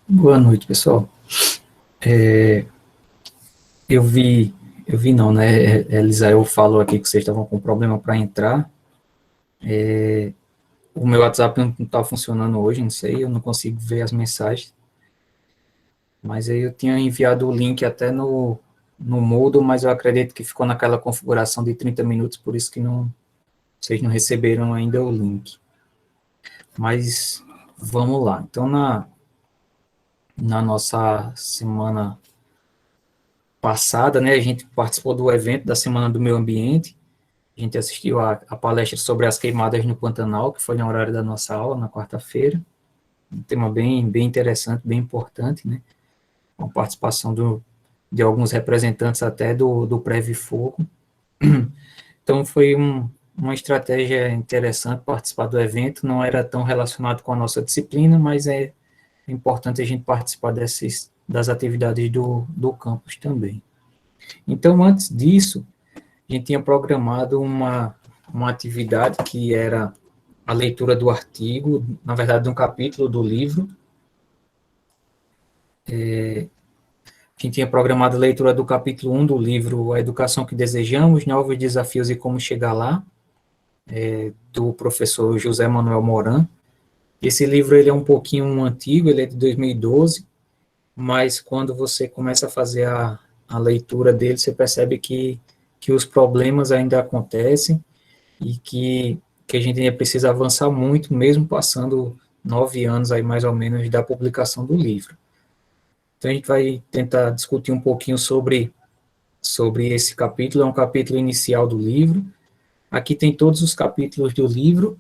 Boa noite, pessoal. Eu vi, eu vi não, né? Elisael falou aqui que vocês estavam com problema para entrar. O meu WhatsApp não está funcionando hoje, não sei, eu não consigo ver as mensagens. Mas aí eu tinha enviado o link até no Moodle, mas eu acredito que ficou naquela configuração de 30 minutos, por isso que vocês não receberam ainda o link. Mas vamos lá. Então, na nossa semana passada, né, a gente participou do evento da Semana do Meio Ambiente. A gente assistiu a palestra sobre as queimadas no Pantanal, que foi no horário da nossa aula, na quarta-feira. Um tema bem interessante, bem importante, né? Com a participação de alguns representantes até do Preve Fogo. Então, foi uma estratégia interessante participar do evento. Não era tão relacionado com a nossa disciplina, mas é importante a gente participar das atividades do campus também. Então, antes disso, a gente tinha programado uma atividade que era a leitura do artigo, na verdade, de um capítulo do livro. A gente tinha programado a leitura do capítulo 1 do livro A Educação que Desejamos, Novos Desafios e Como Chegar Lá, do professor José Manuel Moran. Esse livro ele é um pouquinho antigo, ele é de 2012, mas quando você começa a fazer a leitura dele, você percebe que os problemas ainda acontecem e que a gente ainda precisa avançar muito, mesmo passando 9 anos aí mais ou menos da publicação do livro. Então a gente vai tentar discutir um pouquinho sobre esse capítulo, é um capítulo inicial do livro. Aqui tem todos os capítulos do livro,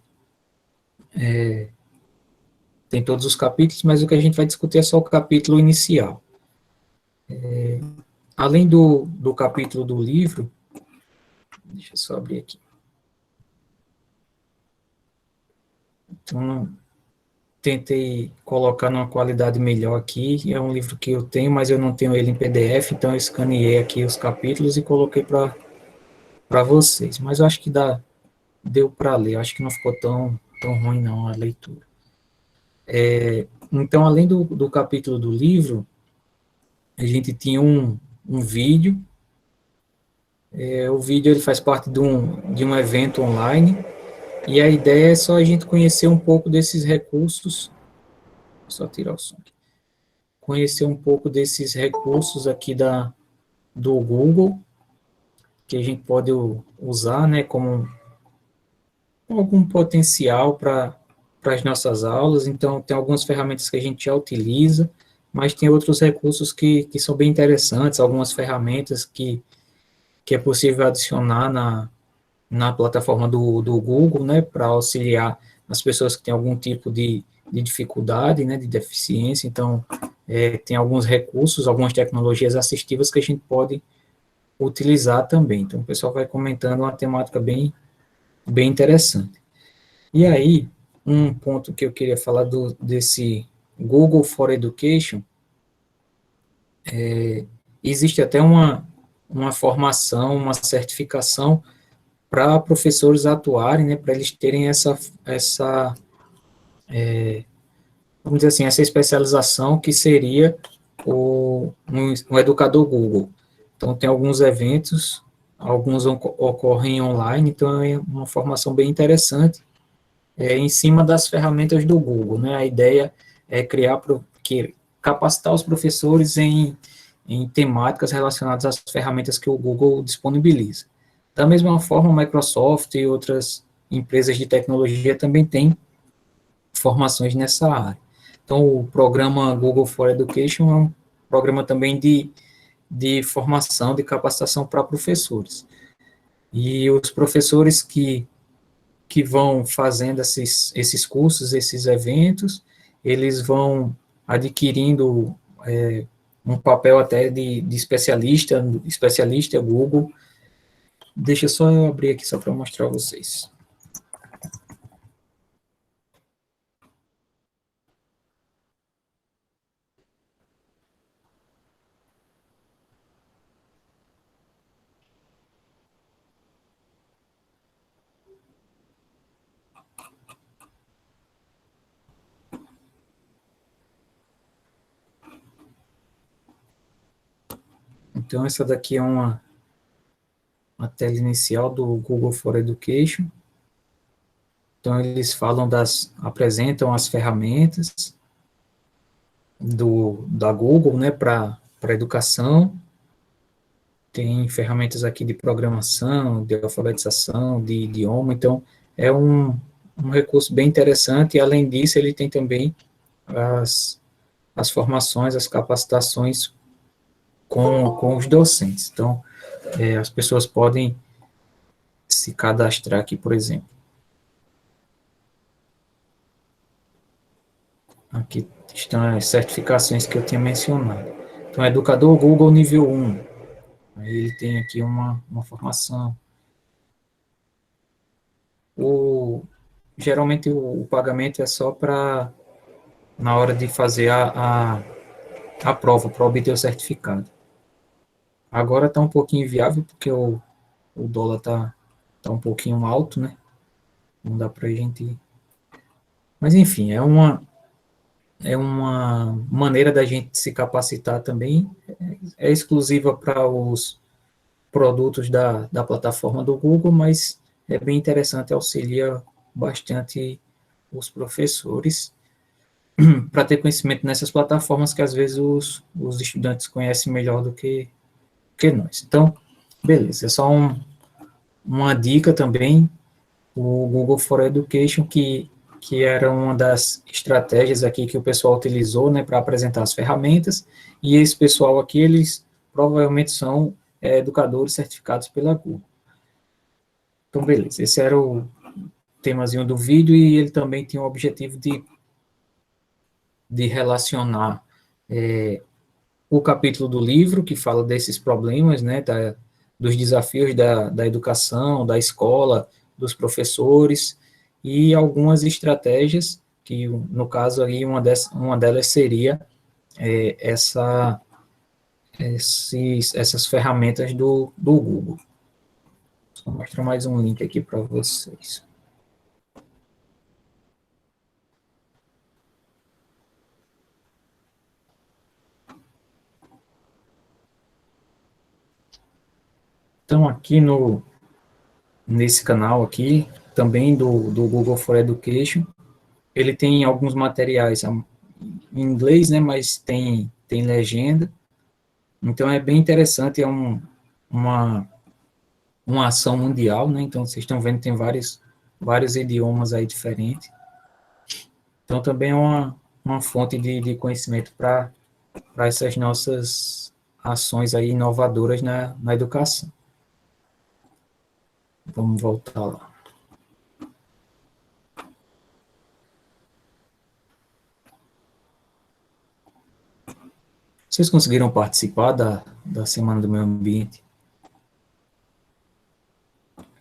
tem todos os capítulos, mas o que a gente vai discutir é só o capítulo inicial. Além do capítulo do livro, deixa eu só abrir aqui. Então, tentei colocar numa qualidade melhor aqui. É um livro que eu tenho, mas eu não tenho ele em PDF, então eu escaneei aqui os capítulos e coloquei para vocês. Mas eu acho que deu para ler, eu acho que não ficou tão ruim não a leitura. Então, além do capítulo do livro, a gente tinha um vídeo. O vídeo ele faz parte de um evento online, e a ideia é só a gente conhecer um pouco desses recursos. Vou só tirar o som aqui. Conhecer um pouco desses recursos aqui do Google, que a gente pode usar, né, como algum potencial para as nossas aulas. Então, tem algumas ferramentas que a gente já utiliza, mas tem outros recursos que são bem interessantes, algumas ferramentas que é possível adicionar na plataforma do Google, né, para auxiliar as pessoas que têm algum tipo de dificuldade, né, de deficiência. Então, tem alguns recursos, algumas tecnologias assistivas que a gente pode utilizar também. Então, o pessoal vai comentando uma temática bem interessante. E aí, um ponto que eu queria falar desse Google for Education, existe até uma formação, uma certificação para professores atuarem, né, para eles terem vamos dizer assim, essa especialização que seria um educador Google. Então, tem alguns eventos, alguns ocorrem online, então é uma formação bem interessante, em cima das ferramentas do Google, né? A ideia é capacitar os professores em temáticas relacionadas às ferramentas que o Google disponibiliza. Da mesma forma, a Microsoft e outras empresas de tecnologia também têm formações nessa área. Então, o programa Google for Education é um programa também de formação, de capacitação para professores. E os professores que vão fazendo esses cursos, esses eventos, eles vão adquirindo um papel até de especialista Google. Deixa só eu abrir aqui só para mostrar a vocês. Então, essa daqui é uma tela inicial do Google for Education. Então, eles apresentam as ferramentas da Google, né, para educação. Tem ferramentas aqui de programação, de alfabetização, de idioma. Então, é um recurso bem interessante. E, além disso, ele tem também as formações, as capacitações com os docentes. Então, as pessoas podem se cadastrar aqui, por exemplo. Aqui estão as certificações que eu tinha mencionado. Então, Educador Google nível 1. Aí ele tem aqui uma formação. Geralmente o pagamento é só para na hora de fazer a prova, para obter o certificado. Agora está um pouquinho inviável, porque o dólar tá um pouquinho alto, né? Não dá para a gente... Mas, enfim, é uma maneira da gente se capacitar também. É exclusiva para os produtos da plataforma do Google, mas é bem interessante, auxilia bastante os professores para ter conhecimento nessas plataformas que às vezes os estudantes conhecem melhor do que nós. Então, beleza, é só uma dica também, o Google for Education, que era uma das estratégias aqui que o pessoal utilizou, né, para apresentar as ferramentas, e esse pessoal aqui, eles provavelmente são educadores certificados pela Google. Então, beleza, esse era o temazinho do vídeo, e ele também tinha o objetivo de relacionar o capítulo do livro, que fala desses problemas, né, dos desafios da educação, da escola, dos professores, e algumas estratégias, que no caso aí uma delas seria essas ferramentas do Google. Vou mostrar mais um link aqui para vocês. Então, aqui nesse canal aqui, também do Google for Education, ele tem alguns materiais em inglês, né, mas tem legenda. Então, é bem interessante, é uma ação mundial, né, então vocês estão vendo, tem vários idiomas aí diferentes. Então, também é uma fonte de conhecimento para essas nossas ações aí inovadoras na educação. Vamos voltar lá. Vocês conseguiram participar da Semana do Meio Ambiente?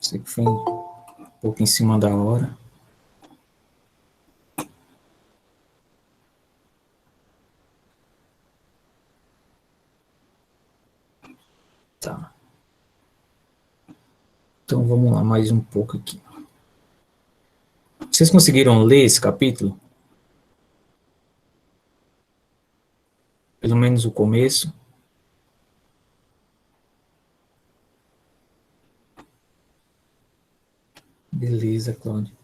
Sei que foi um pouco em cima da hora. Tá. Então, vamos lá, mais um pouco aqui. Vocês conseguiram ler esse capítulo? Pelo menos o começo? Beleza, Cláudio.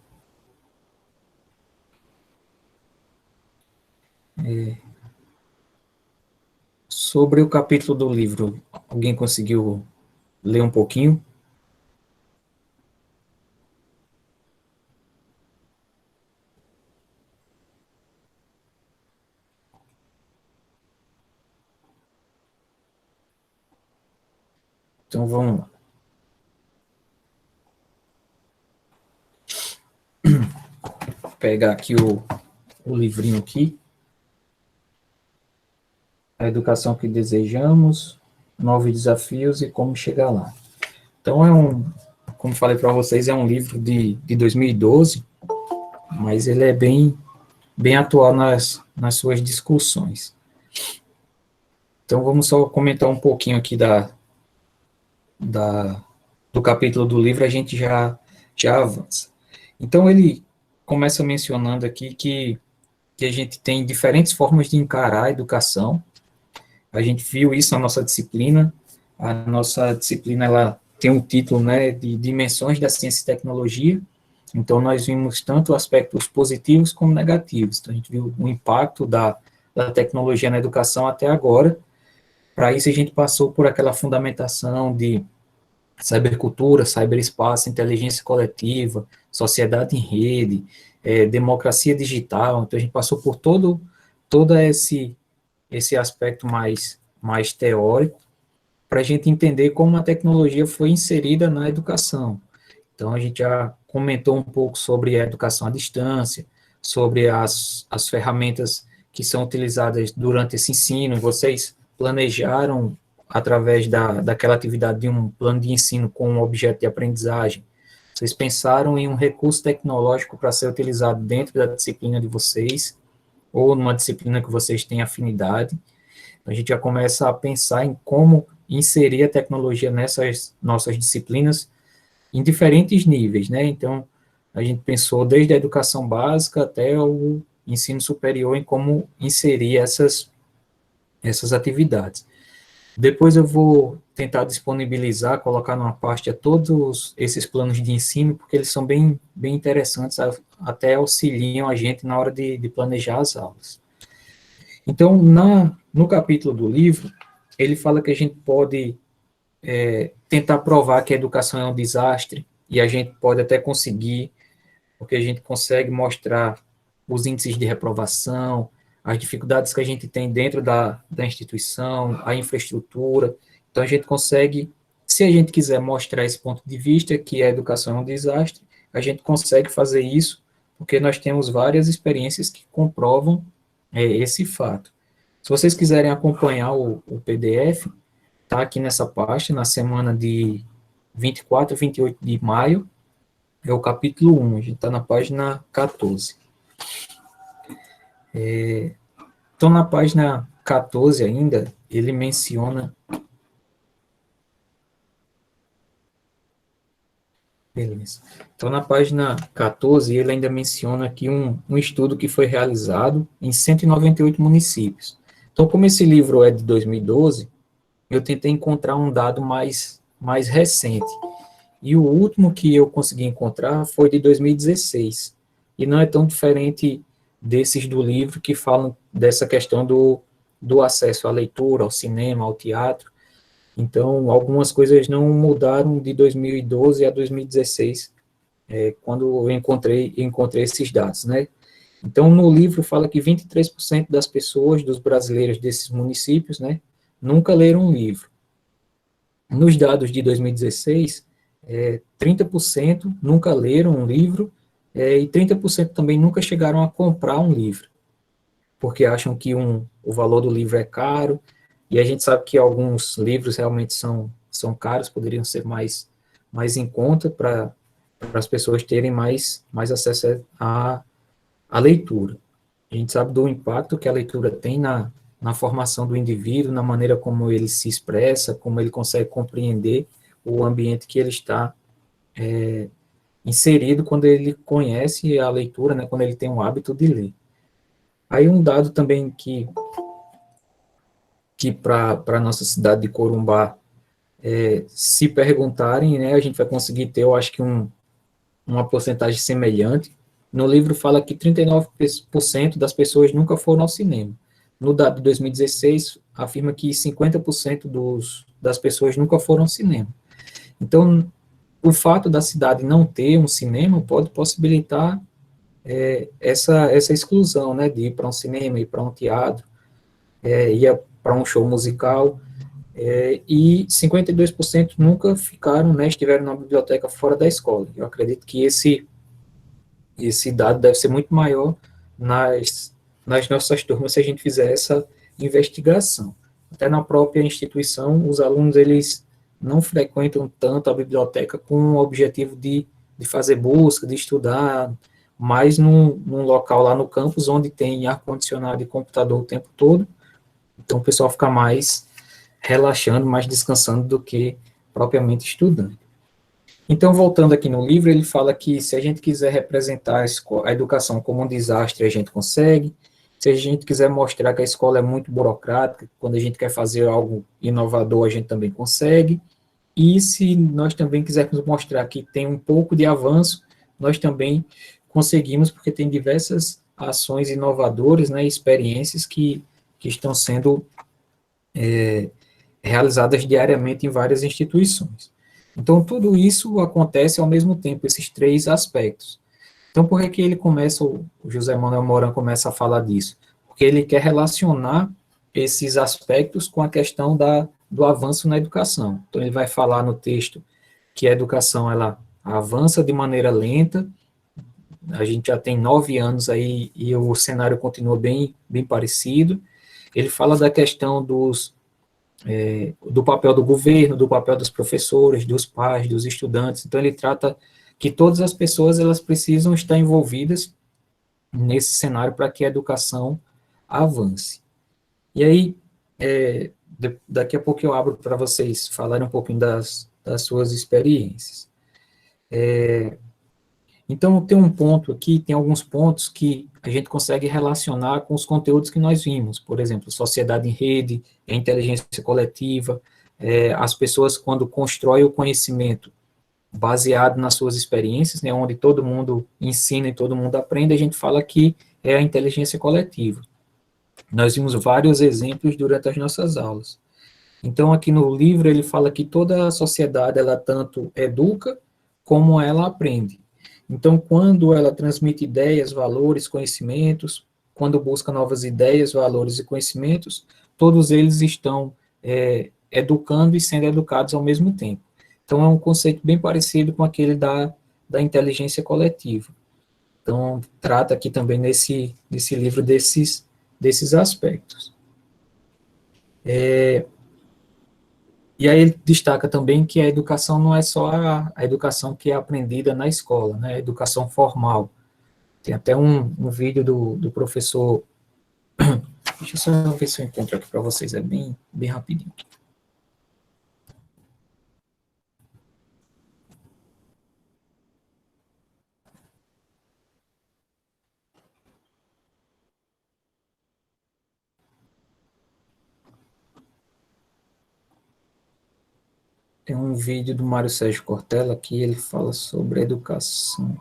Sobre o capítulo do livro, alguém conseguiu ler um pouquinho? Então, vamos lá. Vou pegar aqui o livrinho aqui. A educação que desejamos, novos desafios e como chegar lá. Então, como falei para vocês, é um livro de 2012, mas ele é bem atual nas suas discussões. Então, vamos só comentar um pouquinho aqui do capítulo do livro, a gente já avança. Então, ele começa mencionando aqui que a gente tem diferentes formas de encarar a educação. A gente viu isso na nossa disciplina, A nossa disciplina, ela tem um título, né, de Dimensões da Ciência e Tecnologia. Então, nós vimos tanto aspectos positivos como negativos. Então, a gente viu o impacto da tecnologia na educação até agora. Para isso, a gente passou por aquela fundamentação de cybercultura, cyberespaço, inteligência coletiva, sociedade em rede, democracia digital. Então, a gente passou por todo esse aspecto mais teórico, para a gente entender como a tecnologia foi inserida na educação. Então, a gente já comentou um pouco sobre a educação à distância, sobre as ferramentas que são utilizadas durante esse ensino. Vocês planejaram, através daquela atividade de um plano de ensino com um objeto de aprendizagem, vocês pensaram em um recurso tecnológico para ser utilizado dentro da disciplina de vocês, ou numa disciplina que vocês têm afinidade. A gente já começa a pensar em como inserir a tecnologia nessas nossas disciplinas em diferentes níveis, né? Então, a gente pensou desde a educação básica até o ensino superior em como inserir essas atividades. Depois eu vou tentar disponibilizar, colocar numa pasta todos esses planos de ensino, porque eles são bem interessantes, até auxiliam a gente na hora de planejar as aulas. Então, no capítulo do livro, ele fala que a gente pode tentar provar que a educação é um desastre, e a gente pode até conseguir, porque a gente consegue mostrar os índices de reprovação, as dificuldades que a gente tem dentro da instituição, a infraestrutura. Então, a gente consegue, se a gente quiser mostrar esse ponto de vista, que a educação é um desastre, a gente consegue fazer isso, porque nós temos várias experiências que comprovam esse fato. Se vocês quiserem acompanhar o PDF, está aqui nessa pasta, na semana de 24 e 28 de maio, é o capítulo 1, a gente está na página 14. Então, na página 14 ainda, ele menciona... Beleza. Então, na página 14, ele ainda menciona aqui um estudo que foi realizado em 198 municípios. Então, como esse livro é de 2012, eu tentei encontrar um dado mais recente. E o último que eu consegui encontrar foi de 2016. E não é tão diferente desses do livro que falam dessa questão do acesso à leitura, ao cinema, ao teatro. Então, algumas coisas não mudaram de 2012 a 2016, quando eu encontrei esses dados, né? Então, no livro fala que 23% das pessoas, dos brasileiros desses municípios, né, nunca leram um livro. Nos dados de 2016, 30% nunca leram um livro, e 30% também nunca chegaram a comprar um livro, porque acham que o valor do livro é caro, e a gente sabe que alguns livros realmente são caros, poderiam ser mais em conta para as pessoas terem mais acesso à leitura. A gente sabe do impacto que a leitura tem na formação do indivíduo, na maneira como ele se expressa, como ele consegue compreender o ambiente que ele está inserido quando ele conhece a leitura, né, quando ele tem o hábito de ler. Aí um dado também que para a nossa cidade de Corumbá, se perguntarem, né, a gente vai conseguir ter, eu acho que uma porcentagem semelhante. No livro fala que 39% das pessoas nunca foram ao cinema. No dado de 2016, afirma que 50% das pessoas nunca foram ao cinema. Então, o fato da cidade não ter um cinema pode possibilitar essa exclusão, né, de ir para um cinema, ir para um teatro, ir para um show musical, e 52% nunca ficaram, né, estiveram na biblioteca fora da escola. Eu acredito que esse dado deve ser muito maior nas nossas turmas se a gente fizer essa investigação. Até na própria instituição, os alunos eles não frequentam tanto a biblioteca com o objetivo de fazer busca, de estudar, mas num local lá no campus onde tem ar-condicionado e computador o tempo todo, então o pessoal fica mais relaxando, mais descansando do que propriamente estudando. Então, voltando aqui no livro, ele fala que se a gente quiser representar a educação como um desastre, a gente consegue. Se a gente quiser mostrar que a escola é muito burocrática, quando a gente quer fazer algo inovador, a gente também consegue. E se nós também quisermos mostrar que tem um pouco de avanço, nós também conseguimos, porque tem diversas ações inovadoras, né, experiências que estão sendo realizadas diariamente em várias instituições. Então, tudo isso acontece ao mesmo tempo, esses três aspectos. Então, por que ele começa, o José Manuel Moran começa a falar disso? Porque ele quer relacionar esses aspectos com a questão do avanço na educação. Então, ele vai falar no texto que a educação, ela avança de maneira lenta, a gente já tem 9 anos aí e o cenário continua bem parecido. Ele fala da questão do papel do governo, do papel dos professores, dos pais, dos estudantes. Então, ele trata que todas as pessoas elas precisam estar envolvidas nesse cenário para que a educação avance. E aí, daqui a pouco eu abro para vocês falarem um pouquinho das suas experiências. Então, tem um ponto aqui, tem alguns pontos que a gente consegue relacionar com os conteúdos que nós vimos, por exemplo, sociedade em rede, inteligência coletiva, as pessoas quando constroem o conhecimento baseado nas suas experiências, né, onde todo mundo ensina e todo mundo aprende, a gente fala que é a inteligência coletiva. Nós vimos vários exemplos durante as nossas aulas. Então, aqui no livro, ele fala que toda a sociedade, ela tanto educa, como ela aprende. Então, quando ela transmite ideias, valores, conhecimentos, quando busca novas ideias, valores e conhecimentos, todos eles estão educando e sendo educados ao mesmo tempo. Então, é um conceito bem parecido com aquele da inteligência coletiva. Então, trata aqui também nesse livro desses aspectos. E aí ele destaca também que a educação não é só a educação que é aprendida na escola, né, a educação formal. Tem até um vídeo do professor, deixa eu só ver se eu encontro aqui para vocês, é bem rapidinho. Tem um vídeo do Mário Sérgio Cortella que ele fala sobre educação.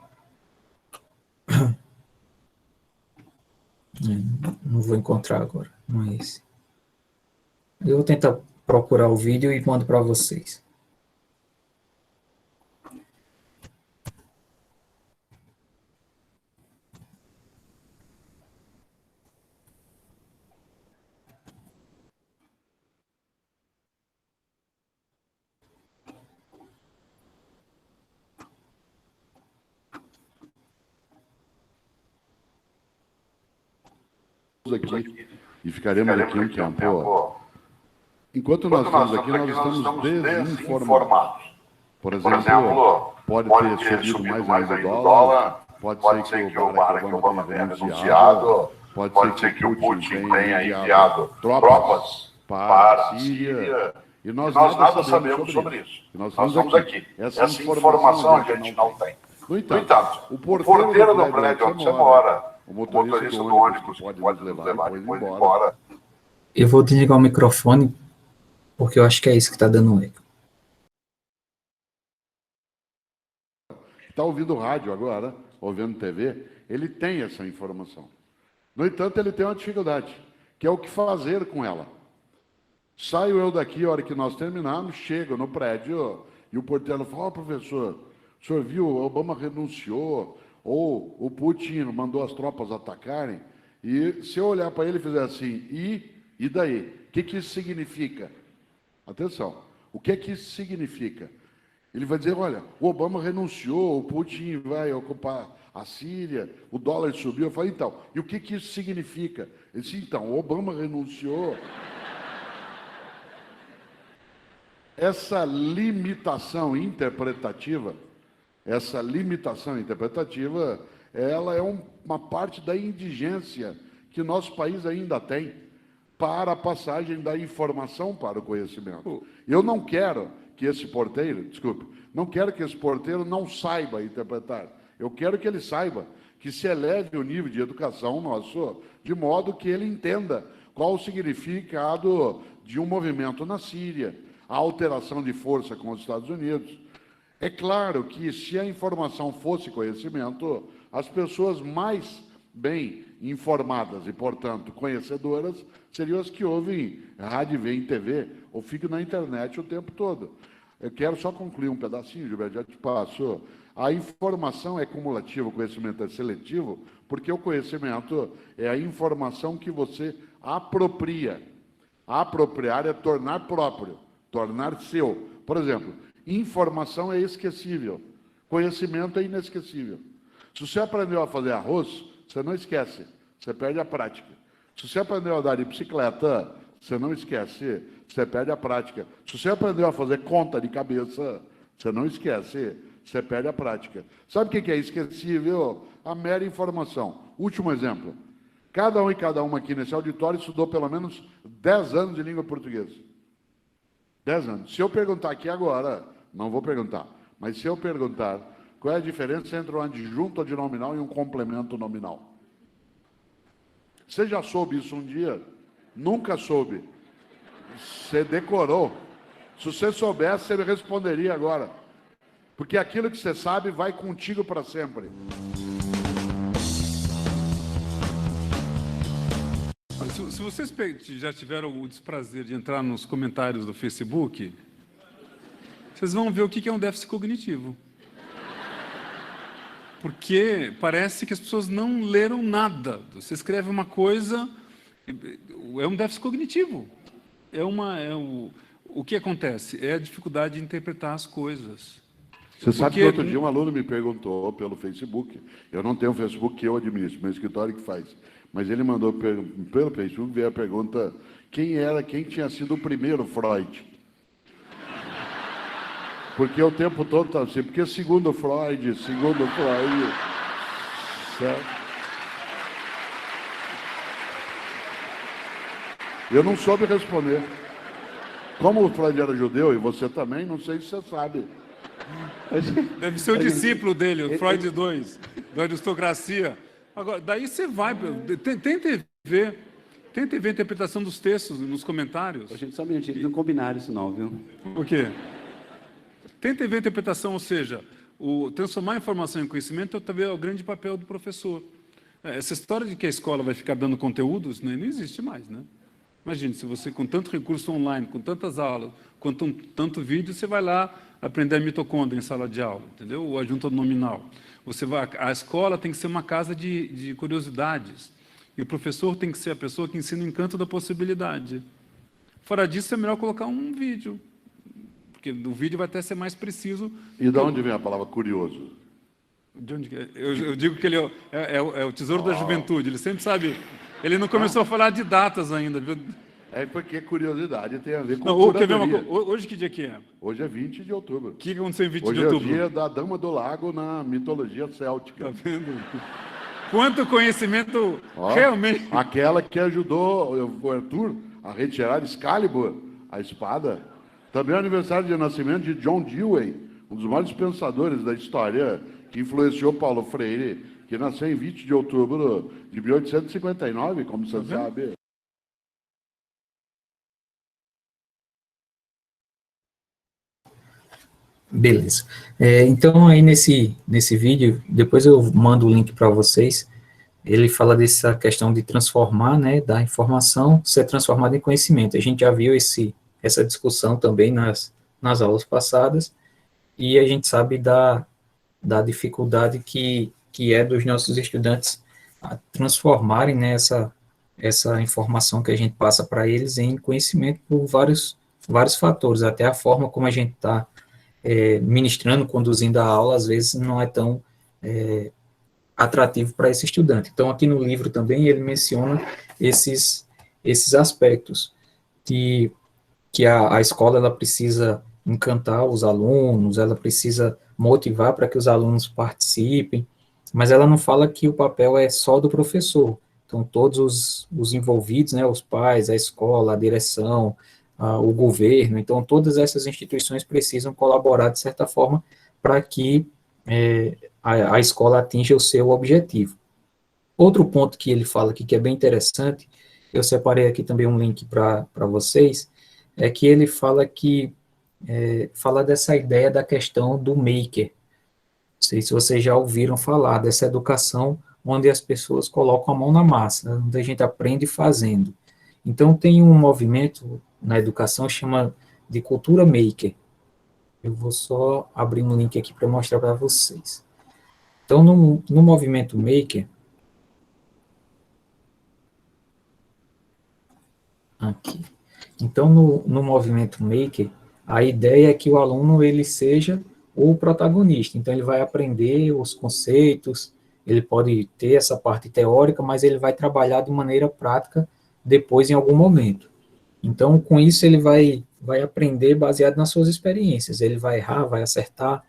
Não vou encontrar agora, não é esse. Eu vou tentar procurar o vídeo e mando para vocês. Aqui e ficaremos aqui um tempo. Enquanto nós estamos aqui, nós estamos desinformados. Por exemplo, pode ter subido mais ainda o dólar, pode ser que o Barack Obama tenha renunciado, pode ser que o Putin tenha enviado tropas para a Síria, e nós nada sabemos sobre isso. Nós estamos aqui. Essa informação a gente não tem. No entanto, o porteiro do prédio onde você mora, o motorista do ônibus que pode nos levar depois embora. Eu vou desligar o microfone, porque eu acho que é isso que está dando um eco. Está ouvindo rádio agora, ouvindo TV, ele tem essa informação. No entanto, ele tem uma dificuldade, que é o que fazer com ela. Saio eu daqui, a hora que nós terminarmos, chego no prédio e o porteiro fala, professor, o senhor viu, o Obama renunciou, ou o Putin mandou as tropas atacarem, e se eu olhar para ele e fizer assim, e daí? O que isso significa? Atenção, o que isso significa? Ele vai dizer, olha, o Obama renunciou, o Putin vai ocupar a Síria, o dólar subiu. Eu falei, então, e o que isso significa? Ele disse, então, o Obama renunciou. Essa limitação interpretativa, ela é uma parte da indigência que nosso país ainda tem para a passagem da informação para o conhecimento. Eu não quero que esse porteiro, não quero que esse porteiro não saiba interpretar. Eu quero que ele saiba que se eleve o nível de educação nosso, de modo que ele entenda qual o significado de um movimento na Síria, a alteração de força com os Estados Unidos. É claro que, se a informação fosse conhecimento, as pessoas mais bem informadas e, portanto, conhecedoras seriam as que ouvem rádio, veem TV ou ficam na internet o tempo todo. Eu quero só concluir um pedacinho, Gilberto, já te passo. A informação é cumulativa, o conhecimento é seletivo, porque o conhecimento é a informação que você apropria. Apropriar é tornar próprio, tornar seu. Por exemplo, informação é esquecível, conhecimento é inesquecível. Se você aprendeu a fazer arroz, você não esquece, você perde a prática. Se você aprendeu a andar de bicicleta, você não esquece, você perde a prática. Se você aprendeu a fazer conta de cabeça, você não esquece, você perde a prática. Sabe o que é esquecível? A mera informação. Último exemplo. Cada um e cada uma aqui nesse auditório estudou pelo menos 10 anos de língua portuguesa. 10 anos. Se eu perguntar aqui agora, não vou perguntar, mas se eu perguntar qual é a diferença entre um adjunto adnominal e um complemento nominal? Você já soube isso um dia? Nunca soube. Você decorou. Se você soubesse, você me responderia agora. Porque aquilo que você sabe vai contigo para sempre. Se vocês já tiveram o desprazer de entrar nos comentários do Facebook, vocês vão ver o que é um déficit cognitivo. Porque parece que as pessoas não leram nada. Você escreve uma coisa, é um déficit cognitivo. O que acontece? É a dificuldade de interpretar as coisas. Você sabe que outro dia um aluno me perguntou pelo Facebook, eu não tenho um Facebook que eu administro, meu escritório que faz, mas ele mandou pelo Facebook, veio a pergunta, quem tinha sido o primeiro Freud? Porque o tempo todo está assim, porque segundo Freud, certo? Eu não soube responder. Como o Freud era judeu, e você também, não sei se você sabe. Deve ser o discípulo dele, o Freud II, da aristocracia. Agora, daí você vai, tente ver a interpretação dos textos nos comentários. Gente, só um minutinho, eles não combinaram isso não, viu? Por quê? Tente ver a interpretação, ou seja, transformar a informação em conhecimento também é o grande papel do professor. Essa história de que a escola vai ficar dando conteúdos, né, não existe mais, né? Imagine, se você, com tanto recurso online, com tantas aulas, com tanto vídeo, você vai lá aprender a mitocôndria em sala de aula, entendeu? O adjunto nominal. A escola tem que ser uma casa de curiosidades. E o professor tem que ser a pessoa que ensina o encanto da possibilidade. Fora disso, é melhor colocar um vídeo. Porque o vídeo vai até ser mais preciso. E de onde vem a palavra curioso? De onde? Eu digo que ele é o tesouro da juventude. Ele sempre sabe... Ele não começou a falar de datas ainda. Viu? É porque curiosidade tem a ver com hoje que dia que é? Hoje é 20 de outubro. O que aconteceu em 20 hoje de outubro? Hoje é o dia da Dama do Lago na mitologia céltica. Tá vendo? Quanto conhecimento realmente... Aquela que ajudou o Arthur a retirar Excalibur, a espada. Também é o aniversário de nascimento de John Dewey, um dos maiores pensadores da história, que influenciou Paulo Freire, que nasceu em 20 de outubro de 1859, como você sabe. Beleza. Então, aí nesse vídeo, depois eu mando o link para vocês, ele fala dessa questão de transformar, né, da informação ser transformada em conhecimento. A gente já viu essa discussão também nas aulas passadas, e a gente sabe da dificuldade que é dos nossos estudantes a transformarem, né, essa informação que a gente passa para eles em conhecimento por vários fatores, até a forma como a gente está ministrando, conduzindo a aula, às vezes não é tão atrativo para esse estudante. Então, aqui no livro também ele menciona esses aspectos, que a escola ela precisa encantar os alunos, ela precisa motivar para que os alunos participem, mas ela não fala que o papel é só do professor. Então, todos os envolvidos, né, os pais, a escola, a direção, o governo, então todas essas instituições precisam colaborar, de certa forma, para que a escola atinja o seu objetivo. Outro ponto que ele fala aqui, que é bem interessante, eu separei aqui também um link para vocês, é que ele fala fala dessa ideia da questão do maker. Não sei se vocês já ouviram falar dessa educação onde as pessoas colocam a mão na massa, onde a gente aprende fazendo. Então, tem um movimento na educação que chama de cultura maker. Eu vou só abrir um link aqui para mostrar para vocês. Então, no movimento maker, aqui. Então, no movimento maker, a ideia é que o aluno ele seja o protagonista. Então, ele vai aprender os conceitos, ele pode ter essa parte teórica, mas ele vai trabalhar de maneira prática depois em algum momento. Então, com isso, ele vai aprender baseado nas suas experiências. Ele vai errar, vai acertar,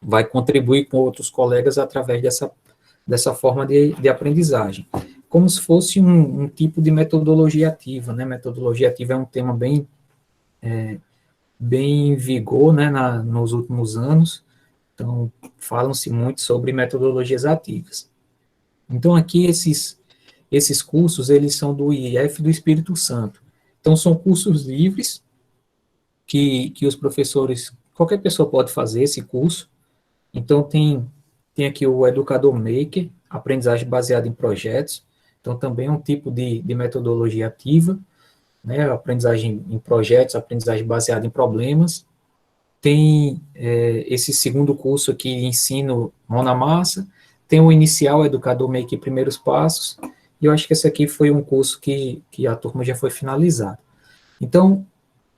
vai contribuir com outros colegas através dessa forma de aprendizagem. Como se fosse um tipo de metodologia ativa, né? Metodologia ativa é um tema bem em vigor, né, nos últimos anos. Então, falam-se muito sobre metodologias ativas. Então, aqui, esses cursos, eles são do IF do Espírito Santo. Então, são cursos livres que os professores, qualquer pessoa pode fazer esse curso. Então, tem aqui o Educador Maker, aprendizagem baseada em projetos. Então, também é um tipo de metodologia ativa, né, aprendizagem em projetos, aprendizagem baseada em problemas. Tem esse segundo curso aqui, Ensino Mão na Massa. Tem o inicial, Educador Maker Primeiros Passos. E eu acho que esse aqui foi um curso que a turma já foi finalizada. Então,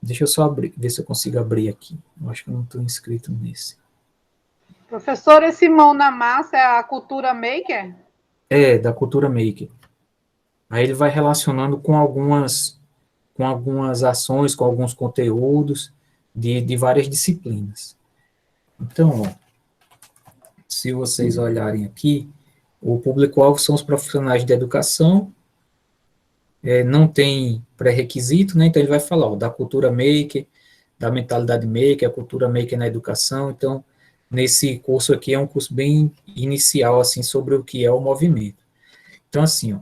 deixa eu só ver se eu consigo abrir aqui. Eu acho que eu não estou inscrito nesse. Professor, esse mão na massa é a cultura maker? É, da cultura maker. Aí ele vai relacionando com algumas ações, com alguns conteúdos de várias disciplinas. Então, ó, se vocês olharem aqui, o público-alvo são os profissionais de educação, não tem pré-requisito, né? Então ele vai falar, ó, da cultura maker, da mentalidade maker, a cultura maker na educação. Então, nesse curso aqui é um curso bem inicial, assim, sobre o que é o movimento. Então, assim, ó,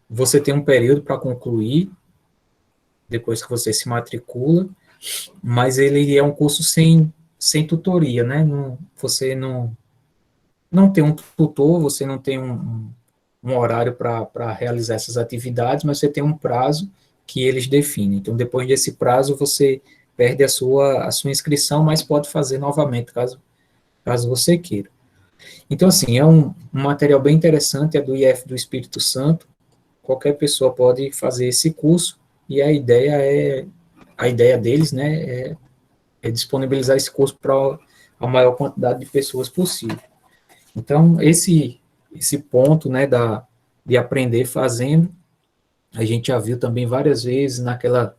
você tem um período para concluir, depois que você se matricula, mas ele é um curso sem tutoria, né? Você não tem um tutor, você não tem um horário para realizar essas atividades, mas você tem um prazo que eles definem. Então, depois desse prazo, você perde a sua inscrição, mas pode fazer novamente, caso você queira. Então, assim, é um material bem interessante, é do IF do Espírito Santo, qualquer pessoa pode fazer esse curso, e a ideia deles, né, é disponibilizar esse curso para a maior quantidade de pessoas possível. Então, esse ponto, né, de aprender fazendo, a gente já viu também várias vezes naquela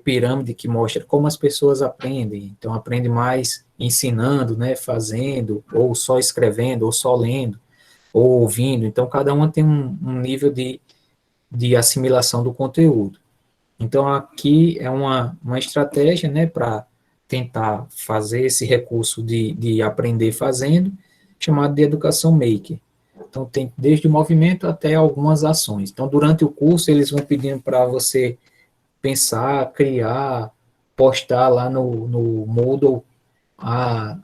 pirâmide que mostra como as pessoas aprendem. Então, aprende mais ensinando, né, fazendo, ou só escrevendo, ou só lendo, ou ouvindo. Então, cada uma tem um nível de assimilação do conteúdo. Então, aqui é uma estratégia, né, para tentar fazer esse recurso de aprender fazendo, chamado de educação maker. Então, tem desde o movimento até algumas ações. Então, durante o curso, eles vão pedindo para você pensar, criar, postar lá no Moodle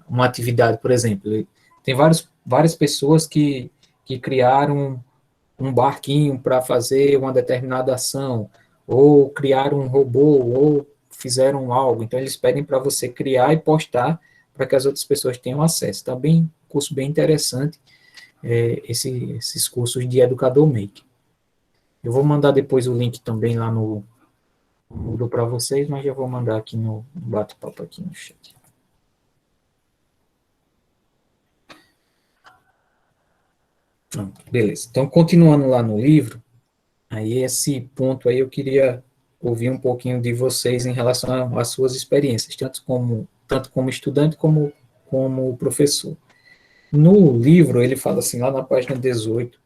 uma atividade, por exemplo. Tem várias pessoas que criaram um barquinho para fazer uma determinada ação, ou criaram um robô, ou fizeram algo. Então, eles pedem para você criar e postar para que as outras pessoas tenham acesso. Tá bem, curso bem interessante, esses cursos de Educador Maker. Eu vou mandar depois o link também lá no Moodle para vocês, mas já vou mandar aqui no bate-papo aqui no chat. Beleza. Então, continuando lá no livro, aí esse ponto aí eu queria ouvir um pouquinho de vocês em relação às suas experiências, tanto como estudante como professor. No livro, ele fala assim, lá na página 18,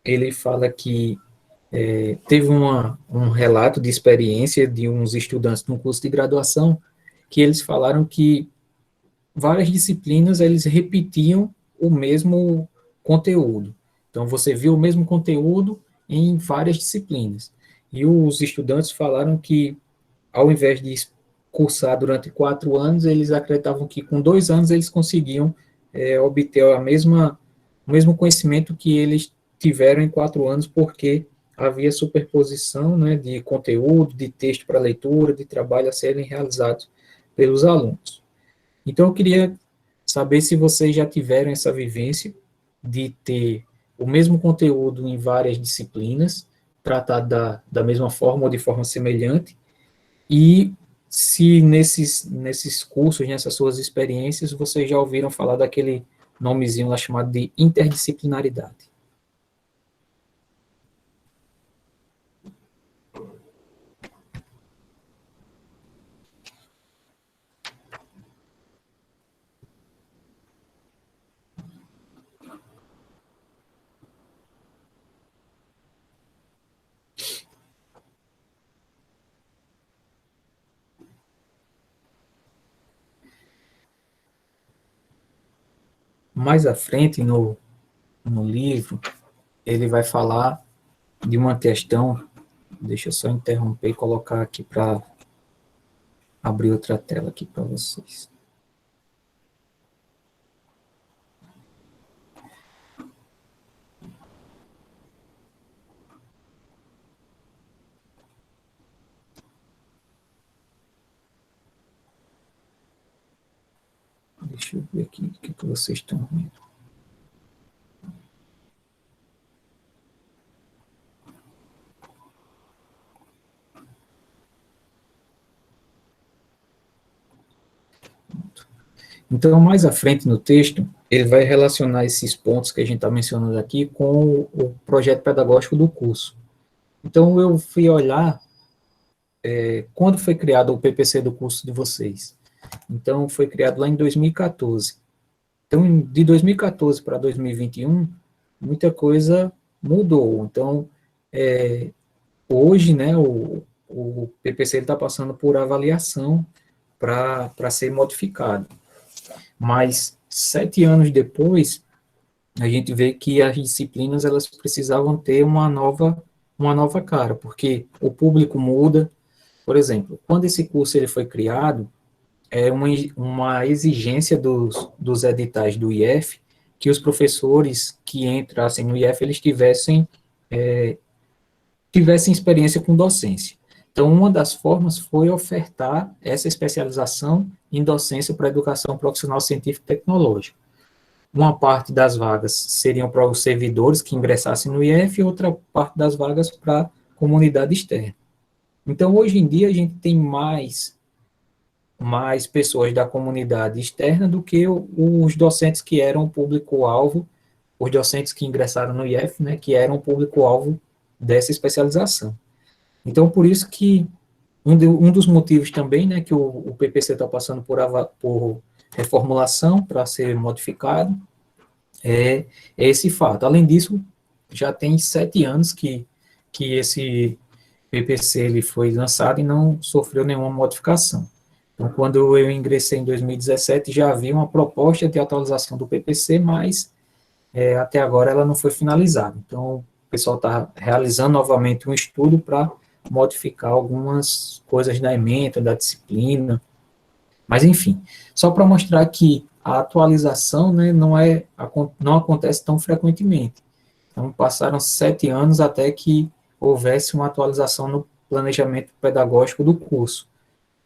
ele fala que teve um relato de experiência de uns estudantes num curso de graduação, que eles falaram que várias disciplinas, eles repetiam o mesmo conteúdo. Então, você viu o mesmo conteúdo em várias disciplinas. E os estudantes falaram que, ao invés de cursar durante 4 anos, eles acreditavam que com 2 anos eles conseguiam obter o mesmo conhecimento que eles tiveram em 4 anos, porque havia superposição, né, de conteúdo, de texto para leitura, de trabalho a serem realizados pelos alunos. Então, eu queria saber se vocês já tiveram essa vivência de ter o mesmo conteúdo em várias disciplinas, tratado da mesma forma ou de forma semelhante, e se nesses cursos, nessas suas experiências, vocês já ouviram falar daquele nomezinho lá chamado de interdisciplinaridade. Mais à frente, no livro, ele vai falar de uma questão, deixa eu só interromper e colocar aqui para abrir outra tela aqui para vocês. Deixa eu ver aqui o que vocês estão vendo. Então, mais à frente no texto, ele vai relacionar esses pontos que a gente está mencionando aqui com o projeto pedagógico do curso. Então, eu fui olhar quando foi criado o PPC do curso de vocês. Então, foi criado lá em 2014. Então, de 2014 para 2021, muita coisa mudou. Então, hoje, né, o PPC está passando por avaliação para ser modificado. Mas 7 anos depois, a gente vê que as disciplinas elas precisavam ter uma nova cara, porque o público muda. Por exemplo, quando esse curso ele foi criado, é uma exigência dos editais do IF que os professores que entrassem no IF eles tivessem experiência com docência. Então, uma das formas foi ofertar essa especialização em docência para a educação profissional científica e tecnológica. Uma parte das vagas seriam para os servidores que ingressassem no IF e outra parte das vagas para a comunidade externa. Então, hoje em dia, a gente tem mais pessoas da comunidade externa do que os docentes que eram o público-alvo, os docentes que ingressaram no IF, né, que eram o público-alvo dessa especialização. Então, por isso que um dos motivos também, né, que o PPC está passando por reformulação para ser modificado, é esse fato. Além disso, já tem 7 anos que esse PPC ele foi lançado e não sofreu nenhuma modificação. Então, quando eu ingressei em 2017, já havia uma proposta de atualização do PPC, mas até agora ela não foi finalizada. Então, o pessoal está realizando novamente um estudo para modificar algumas coisas da ementa, da disciplina, mas enfim, só para mostrar que a atualização, né, não acontece tão frequentemente. Então, passaram 7 anos até que houvesse uma atualização no planejamento pedagógico do curso,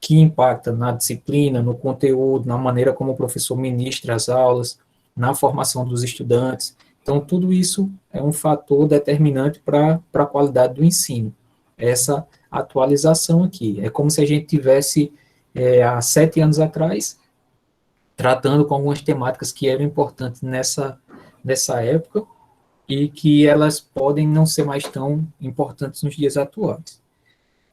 que impacta na disciplina, no conteúdo, na maneira como o professor ministra as aulas, na formação dos estudantes. Então, tudo isso é um fator determinante para a qualidade do ensino. Essa atualização aqui. É como se a gente tivesse, há 7 anos atrás, tratando com algumas temáticas que eram importantes nessa época e que elas podem não ser mais tão importantes nos dias atuais.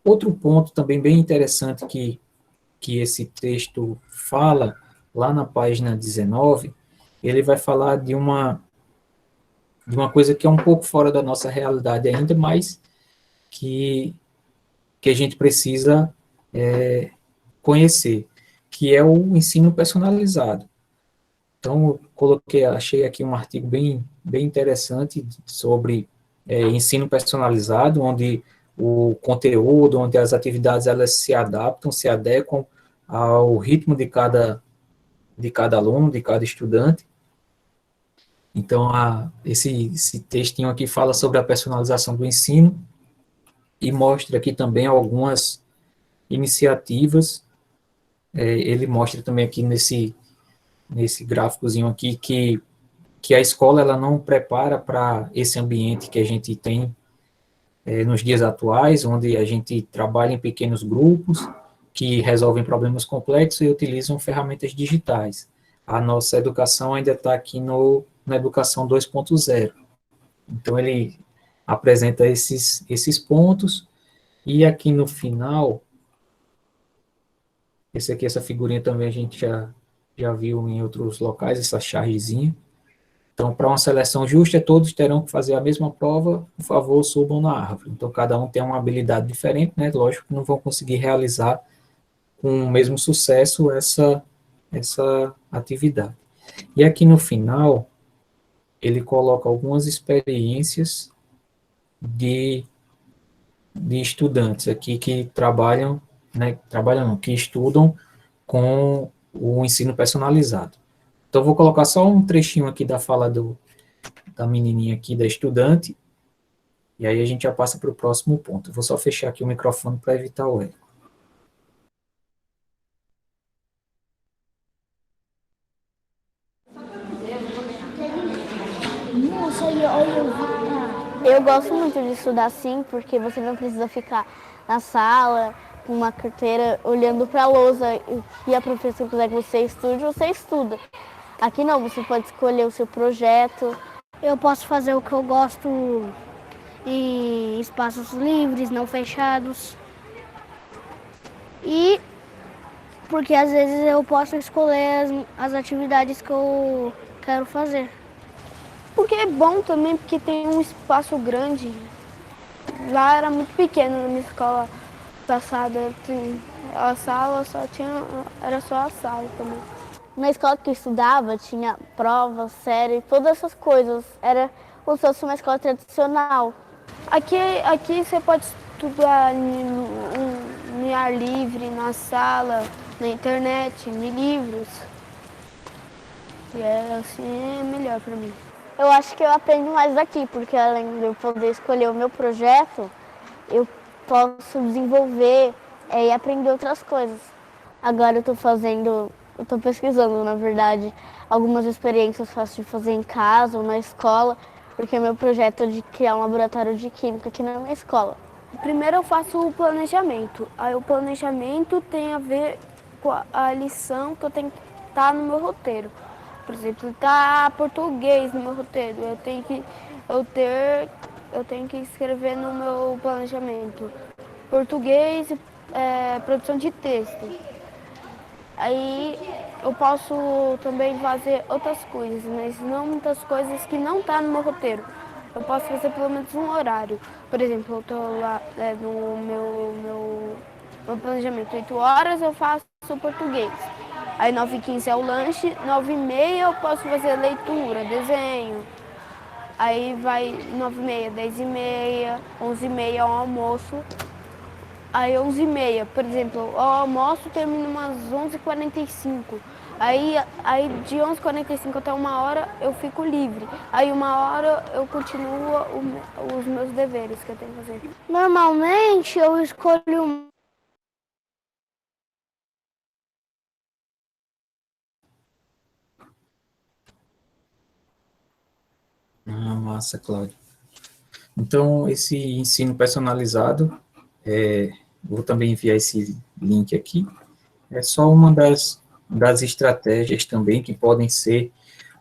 Outro ponto também bem interessante que esse texto fala, lá na página 19, ele vai falar de uma coisa que é um pouco fora da nossa realidade ainda, mas que a gente precisa conhecer, que é o ensino personalizado. Então, achei aqui um artigo bem interessante sobre ensino personalizado, onde o conteúdo, onde as atividades elas se adaptam, se adequam ao ritmo de cada aluno, de cada estudante. Então, esse textinho aqui fala sobre a personalização do ensino e mostra aqui também algumas iniciativas. Ele mostra também aqui nesse gráficozinho aqui que a escola ela não prepara para esse ambiente que a gente tem nos dias atuais, onde a gente trabalha em pequenos grupos que resolvem problemas complexos e utilizam ferramentas digitais. A nossa educação ainda está aqui na educação 2.0. Então, ele apresenta esses pontos, e aqui no final, essa figurinha também a gente já viu em outros locais, essa chargezinha. Então, para uma seleção justa, todos terão que fazer a mesma prova, por favor, subam na árvore. Então, cada um tem uma habilidade diferente, né? Lógico que não vão conseguir realizar com o mesmo sucesso essa atividade. E aqui no final, ele coloca algumas experiências de estudantes aqui que trabalham, né? Trabalham não, que estudam com o ensino personalizado. Então, vou colocar só um trechinho aqui da fala da menininha aqui, da estudante, e aí a gente já passa para o próximo ponto. Eu vou só fechar aqui o microfone para evitar o eco. Eu gosto muito de estudar assim, porque você não precisa ficar na sala com uma carteira olhando para a lousa e a professora quiser que você estude, você estuda. Aqui não, você pode escolher o seu projeto. Eu posso fazer o que eu gosto em espaços livres, não fechados. E porque às vezes eu posso escolher as atividades que eu quero fazer. Porque é bom também, porque tem um espaço grande. Lá era muito pequeno na minha escola passada. A sala era só a sala também. Na escola que eu estudava, tinha provas, série, todas essas coisas. Era como se fosse uma escola tradicional. Aqui você pode estudar em ar livre, na sala, na internet, em livros. E assim é melhor para mim. Eu acho que eu aprendo mais daqui, porque além de eu poder escolher o meu projeto, eu posso desenvolver e aprender outras coisas. Agora eu estou pesquisando, na verdade, algumas experiências fáceis de fazer em casa ou na escola, porque meu projeto é de criar um laboratório de química aqui na minha escola. Primeiro eu faço o planejamento. Aí o planejamento tem a ver com a lição que eu tenho que estar no meu roteiro. Por exemplo, está português no meu roteiro. Eu tenho que escrever no meu planejamento português, produção de texto. Aí eu posso também fazer outras coisas, mas não muitas coisas que não tá no meu roteiro. Eu posso fazer pelo menos um horário. Por exemplo, eu estou lá no meu planejamento, 8 horas eu faço português. Aí 9h15 é o lanche, 9h30 eu posso fazer leitura, desenho. Aí vai 9h30, 10h30, 11h30 é o almoço. Aí 11h30, por exemplo, o almoço termina umas 11h45. Aí de 11h45 até 1h eu fico livre. Aí 1h eu continuo os meus deveres que eu tenho que fazer. Normalmente eu escolho Massa, Cláudio. Então, esse ensino personalizado, vou também enviar esse link aqui, é só uma das estratégias também que podem ser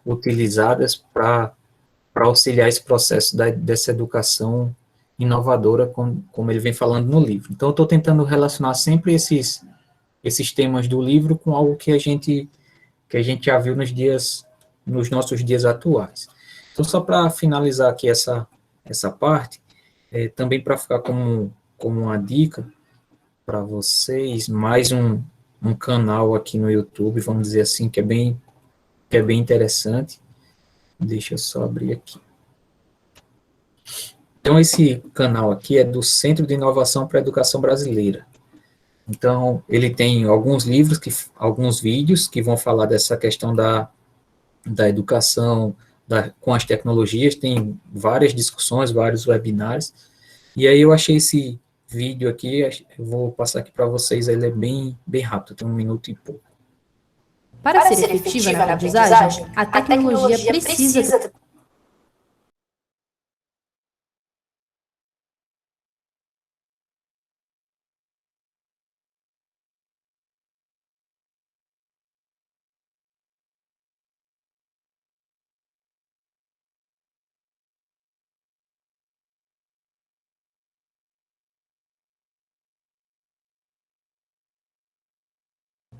utilizadas para auxiliar esse processo dessa educação inovadora, como ele vem falando no livro. Então, eu estou tentando relacionar sempre esses temas do livro com algo que a gente já viu nos nossos dias atuais. Então, só para finalizar aqui essa parte, também para ficar como uma dica para vocês, mais um canal aqui no YouTube, vamos dizer assim, que é bem interessante. Deixa eu só abrir aqui. Então, esse canal aqui é do Centro de Inovação para a Educação Brasileira. Então, ele tem alguns livros, alguns vídeos que vão falar dessa questão da educação com as tecnologias, tem várias discussões, vários webinários, e aí eu achei esse vídeo aqui, eu vou passar aqui para vocês, ele é bem rápido, tem 1 minuto e pouco. Para ser efetiva na aprendizagem, a tecnologia precisa.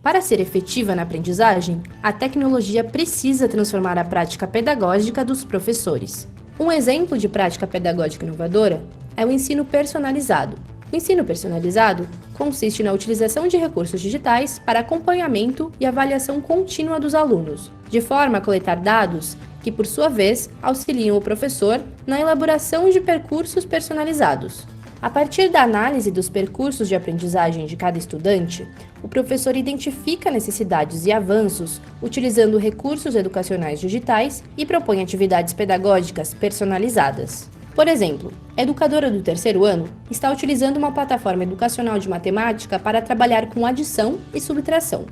Para ser efetiva na aprendizagem, a tecnologia precisa transformar a prática pedagógica dos professores. Um exemplo de prática pedagógica inovadora é o ensino personalizado. O ensino personalizado consiste na utilização de recursos digitais para acompanhamento e avaliação contínua dos alunos, de forma a coletar dados que, por sua vez, auxiliam o professor na elaboração de percursos personalizados. A partir da análise dos percursos de aprendizagem de cada estudante, o professor identifica necessidades e avanços utilizando recursos educacionais digitais e propõe atividades pedagógicas personalizadas. Por exemplo, a educadora do 3º ano está utilizando uma plataforma educacional de matemática para trabalhar com adição e subtração.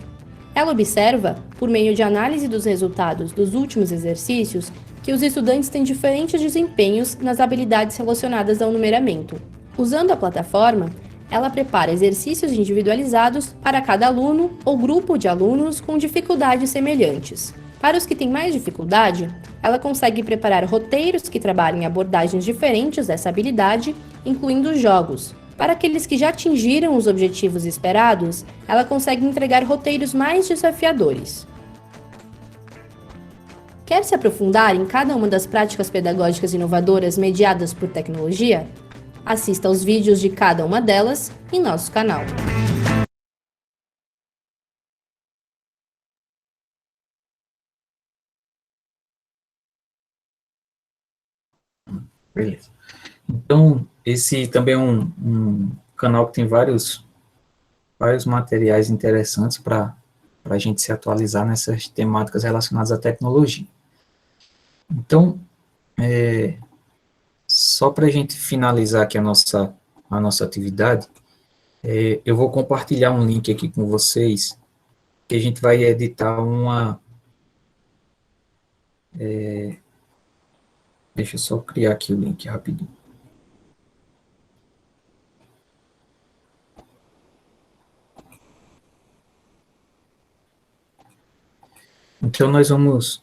Ela observa, por meio de análise dos resultados dos últimos exercícios, que os estudantes têm diferentes desempenhos nas habilidades relacionadas ao numeramento. Usando a plataforma, ela prepara exercícios individualizados para cada aluno ou grupo de alunos com dificuldades semelhantes. Para os que têm mais dificuldade, ela consegue preparar roteiros que trabalhem abordagens diferentes dessa habilidade, incluindo jogos. Para aqueles que já atingiram os objetivos esperados, ela consegue entregar roteiros mais desafiadores. Quer se aprofundar em cada uma das práticas pedagógicas inovadoras mediadas por tecnologia? Assista aos vídeos de cada uma delas em nosso canal. Beleza. Então, esse também é um canal que tem vários materiais interessantes para a gente se atualizar nessas temáticas relacionadas à tecnologia. Então, só para a gente finalizar aqui a nossa atividade, eu vou compartilhar um link aqui com vocês, que a gente vai editar deixa eu só criar aqui o link rapidinho. Então, nós vamos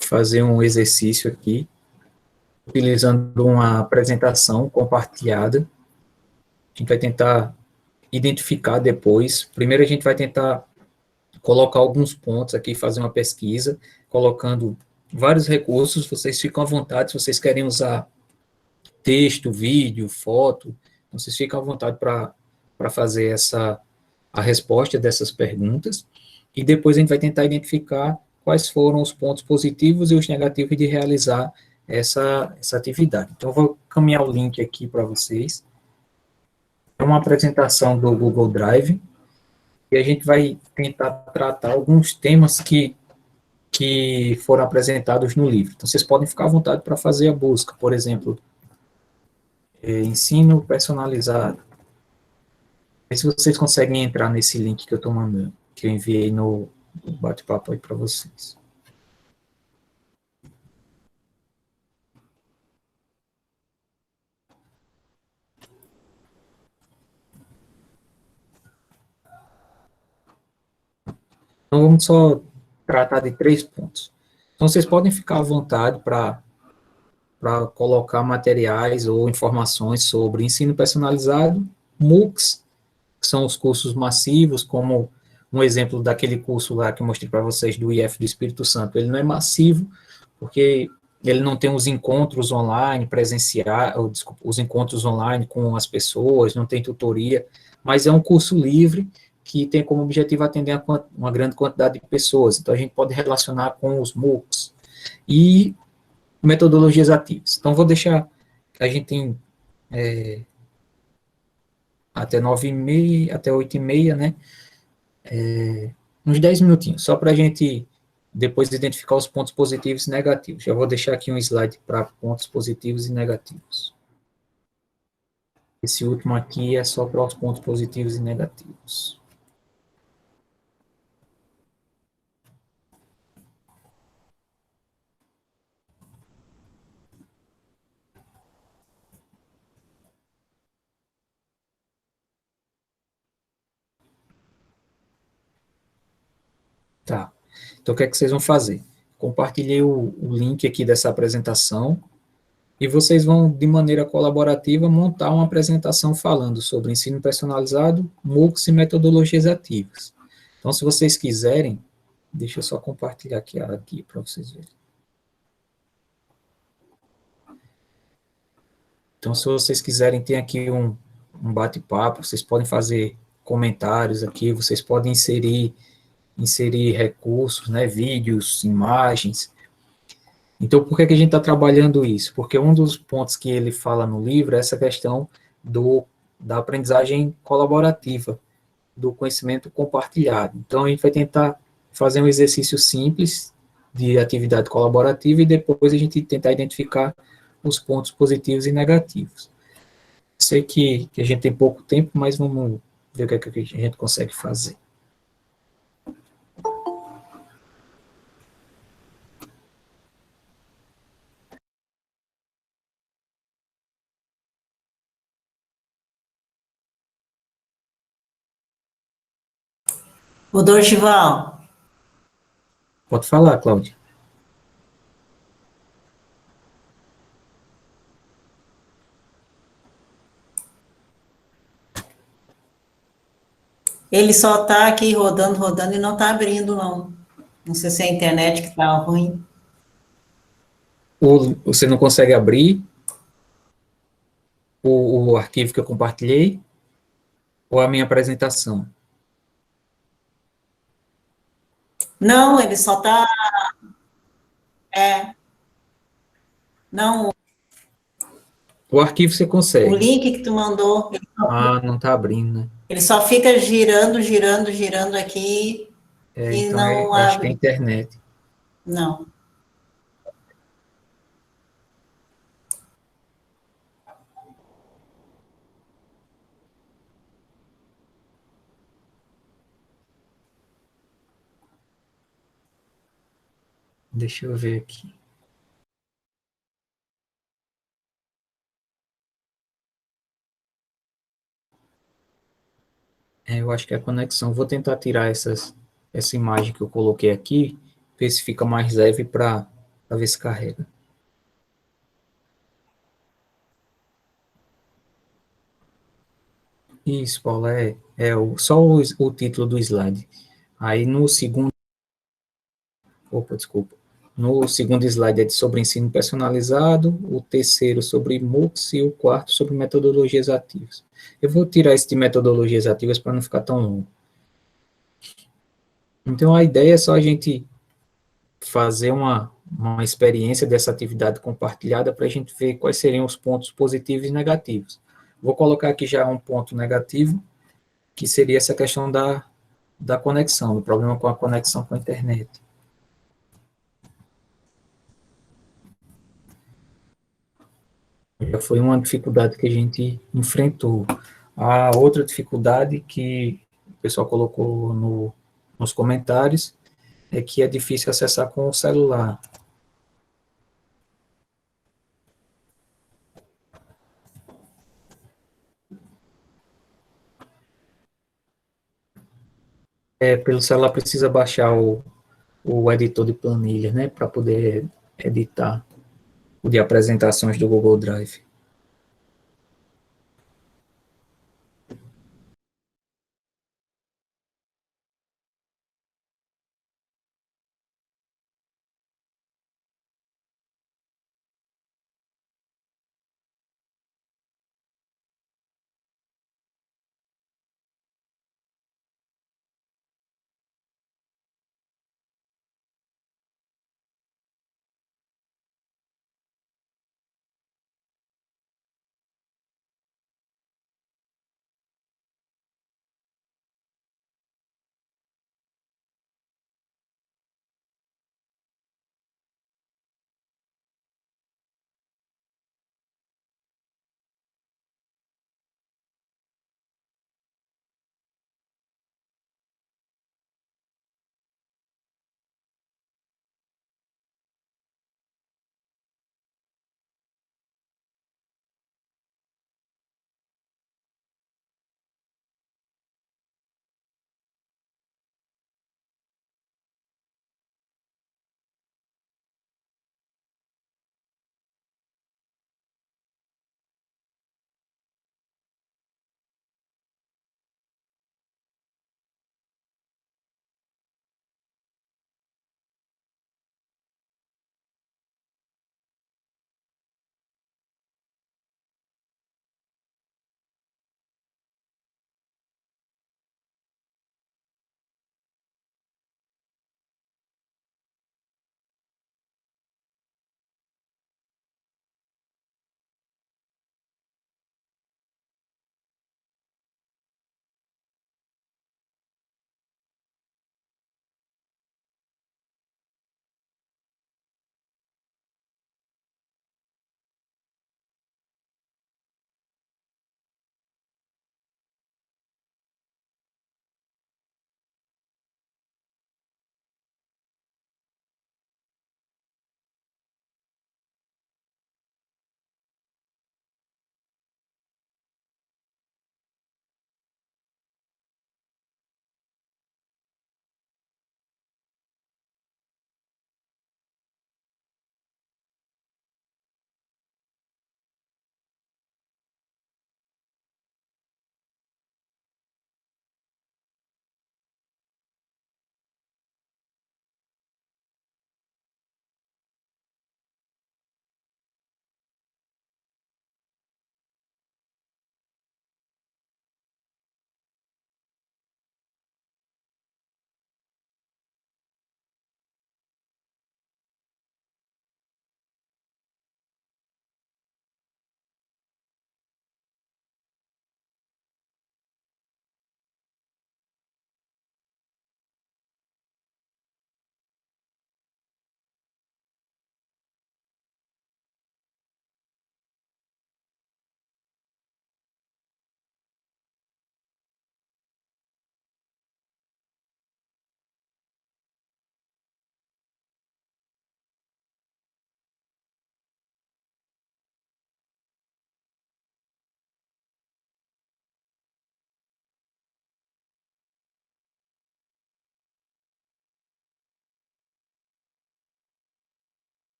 fazer um exercício aqui, utilizando uma apresentação compartilhada. A gente vai tentar identificar depois. Primeiro, a gente vai tentar colocar alguns pontos aqui, fazer uma pesquisa, colocando vários recursos. Vocês ficam à vontade, se vocês querem usar texto, vídeo, foto, vocês ficam à vontade para fazer a resposta dessas perguntas. E depois a gente vai tentar identificar quais foram os pontos positivos e os negativos de realizar essa atividade. Então, eu vou caminhar o link aqui para vocês. É uma apresentação do Google Drive, e a gente vai tentar tratar alguns temas que foram apresentados no livro. Então, vocês podem ficar à vontade para fazer a busca, por exemplo, ensino personalizado. Vê se vocês conseguem entrar nesse link que eu estou mandando, que eu enviei no bate-papo aí para vocês. Então, vamos só tratar de 3 pontos. Então, vocês podem ficar à vontade para colocar materiais ou informações sobre ensino personalizado, MOOCs, que são os cursos massivos, como um exemplo daquele curso lá que eu mostrei para vocês do IF do Espírito Santo. Ele não é massivo, porque ele não tem os encontros online, os encontros online com as pessoas, não tem tutoria, mas é um curso livre, que tem como objetivo atender uma grande quantidade de pessoas. Então, a gente pode relacionar com os MOOCs e metodologias ativas. Então, vou deixar, a gente tem até 9h30, até 8h30, né? Uns 10 minutinhos, só para a gente depois identificar os pontos positivos e negativos. Já vou deixar aqui um slide para pontos positivos e negativos. Esse último aqui é só para os pontos positivos e negativos. Tá. Então, o que é que vocês vão fazer? Compartilhei o link aqui dessa apresentação e vocês vão, de maneira colaborativa, montar uma apresentação falando sobre ensino personalizado, MOOCs e metodologias ativas. Então, se vocês quiserem, deixa eu só compartilhar aqui para vocês verem. Então, se vocês quiserem, tem aqui um bate-papo, vocês podem fazer comentários aqui, vocês podem inserir recursos, né, vídeos, imagens. Então, por que que a gente está trabalhando isso? Porque um dos pontos que ele fala no livro é essa questão da aprendizagem colaborativa, do conhecimento compartilhado. Então, a gente vai tentar fazer um exercício simples de atividade colaborativa e depois a gente tentar identificar os pontos positivos e negativos. Sei que a gente tem pouco tempo, mas vamos ver o que é que a gente consegue fazer. O Dorgival, Pode falar, Cláudia. ele só está aqui rodando, rodando e não está abrindo, não. Não sei se é a internet que está ruim. Ou você não consegue abrir o arquivo que eu compartilhei, ou a minha apresentação. Não, ele só está... Não, O arquivo você o consegue. link que tu mandou, Ah, não está abrindo, né? ele só fica girando, girando, girando aqui e Então, não acho que é a abre. internet. Não. Deixa eu ver aqui. Eu acho que é a conexão. Vou tentar tirar essa imagem que eu coloquei aqui, ver se fica mais leve para ver se carrega. Isso, Paulo, só o título do slide. Aí no segundo, desculpa. No segundo slide é sobre ensino personalizado, o terceiro sobre MOOCs e o quarto sobre metodologias ativas. Eu vou tirar esse de metodologias ativas para não ficar tão longo. Então, a ideia é só a gente fazer uma experiência dessa atividade compartilhada para a gente ver quais seriam os pontos positivos e negativos. Vou colocar aqui já um ponto negativo, que seria essa questão da conexão, do problema com a conexão com a internet. Já foi uma dificuldade que a gente enfrentou. A outra dificuldade que o pessoal colocou nos comentários é que é difícil acessar com o celular. Pelo celular precisa baixar o editor de planilhas, né, para poder editar o de apresentações do Google Drive.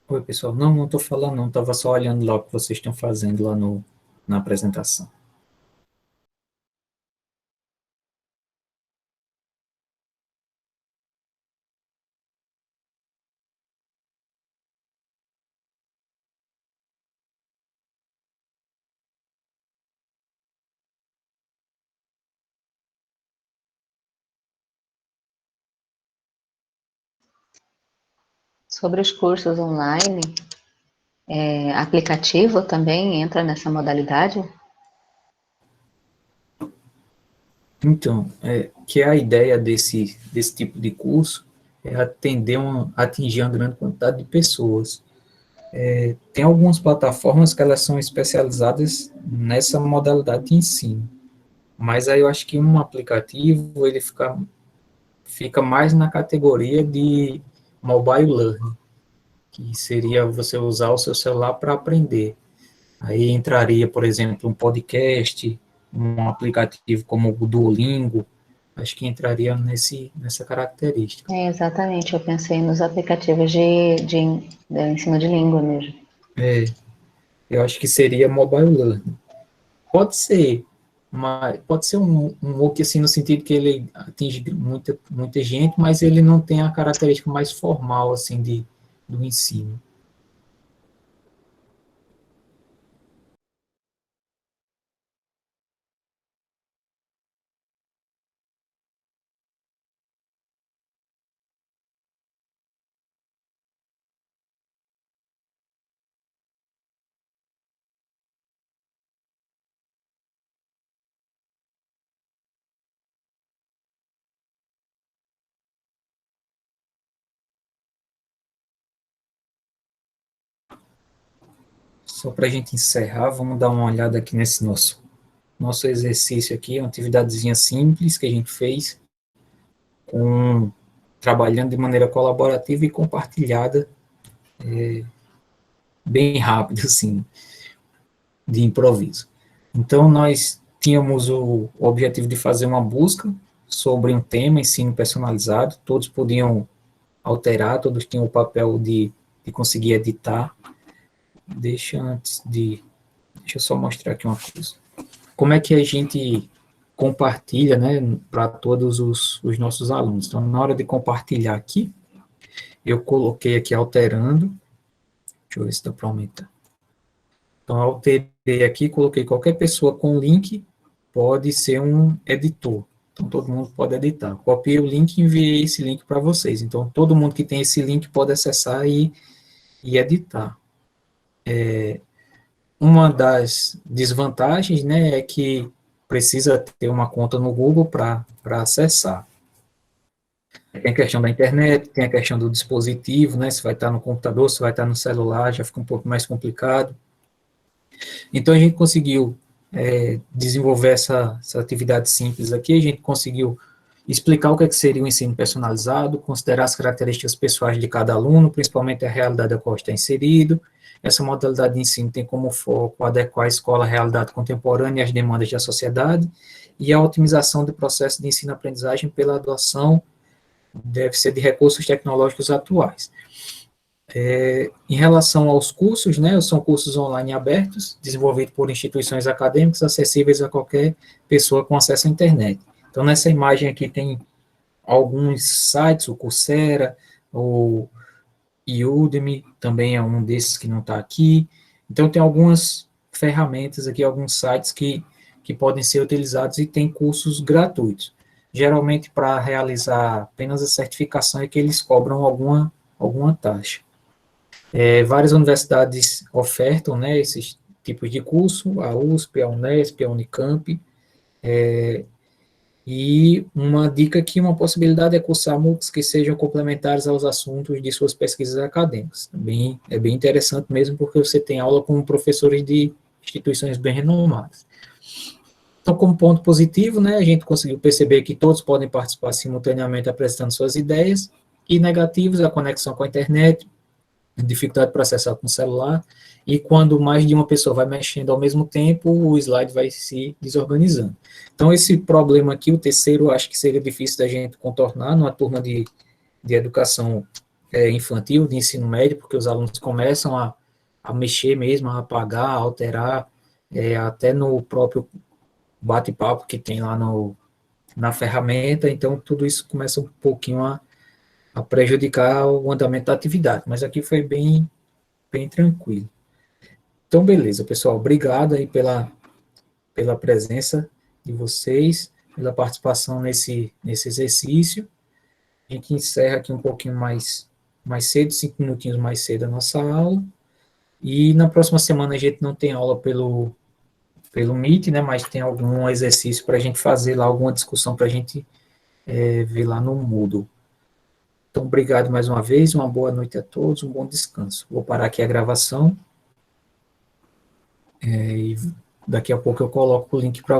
Oi, pessoal. Não, não estou falando, não. Estava só olhando lá o que vocês estão fazendo lá na apresentação. Sobre os cursos online, aplicativo também entra nessa modalidade? Então, que a ideia desse tipo de curso é atingir uma grande quantidade de pessoas. Tem algumas plataformas que elas são especializadas nessa modalidade de ensino, mas aí eu acho que um aplicativo, ele fica mais na categoria de mobile learning, que seria você usar o seu celular para aprender. Aí entraria, por exemplo, um podcast, um aplicativo como o Duolingo, acho que entraria nessa característica. Exatamente, eu pensei nos aplicativos de ensino de língua mesmo. Eu acho que seria mobile learning. Pode ser, mas pode ser um MOOC assim, no sentido que ele atinge muita gente, mas ele não tem a característica mais formal assim do ensino. Só para a gente encerrar, vamos dar uma olhada aqui nesse nosso exercício aqui, uma atividadezinha simples que a gente fez, trabalhando de maneira colaborativa e compartilhada, bem rápido, assim, de improviso. Então, nós tínhamos o objetivo de fazer uma busca sobre um tema, ensino personalizado, todos podiam alterar, todos tinham o papel de conseguir editar. Deixa eu só mostrar aqui uma coisa. Como é que a gente compartilha, né, para todos os nossos alunos? Então, na hora de compartilhar aqui, eu coloquei aqui alterando, deixa eu ver se dá para aumentar. Então, alterei aqui, coloquei qualquer pessoa com link, pode ser um editor. Então, todo mundo pode editar. Copiei o link e enviei esse link para vocês. Então, todo mundo que tem esse link pode acessar e editar. Uma das desvantagens, né, é que precisa ter uma conta no Google para acessar. Tem a questão da internet, tem a questão do dispositivo, né, se vai estar no computador, se vai estar no celular, já fica um pouco mais complicado. Então, a gente conseguiu desenvolver essa atividade simples aqui, a gente conseguiu explicar o que seria o ensino personalizado, considerar as características pessoais de cada aluno, principalmente a realidade a qual está inserido. Essa modalidade de ensino tem como foco adequar a escola à realidade contemporânea e às demandas da sociedade, e a otimização do processo de ensino-aprendizagem pela adoção, deve ser de recursos tecnológicos atuais. Em relação aos cursos, né, são cursos online abertos, desenvolvidos por instituições acadêmicas, acessíveis a qualquer pessoa com acesso à internet. Então, nessa imagem aqui tem alguns sites, o Coursera, o Udemy, também é um desses que não está aqui. Então, tem algumas ferramentas aqui, alguns sites que podem ser utilizados e tem cursos gratuitos. Geralmente, para realizar apenas a certificação é que eles cobram alguma taxa. Várias universidades ofertam, né, esses tipos de curso, a USP, a Unesp, a Unicamp, e uma dica aqui, uma possibilidade é cursar MOOCs que sejam complementares aos assuntos de suas pesquisas acadêmicas. Também é bem interessante mesmo, porque você tem aula com professores de instituições bem renomadas. Então, como ponto positivo, né, a gente conseguiu perceber que todos podem participar simultaneamente apresentando suas ideias, e negativos, a conexão com a internet, dificuldade para acessar com o celular, e quando mais de uma pessoa vai mexendo ao mesmo tempo, o slide vai se desorganizando. Então, esse problema aqui, o terceiro, acho que seria difícil da gente contornar numa turma de educação infantil, de ensino médio, porque os alunos começam a mexer mesmo, a apagar, a alterar, até no próprio bate-papo que tem lá na ferramenta, então tudo isso começa um pouquinho a prejudicar o andamento da atividade, mas aqui foi bem tranquilo. Então, beleza, pessoal, obrigado aí pela presença de vocês, pela participação nesse exercício. A gente encerra aqui um pouquinho mais cedo, 5 minutinhos mais cedo a nossa aula, e na próxima semana a gente não tem aula pelo Meet, né, mas tem algum exercício para a gente fazer lá, alguma discussão para a gente ver lá no Moodle. Então, obrigado mais uma vez, uma boa noite a todos, um bom descanso. Vou parar aqui a gravação, e daqui a pouco eu coloco o link para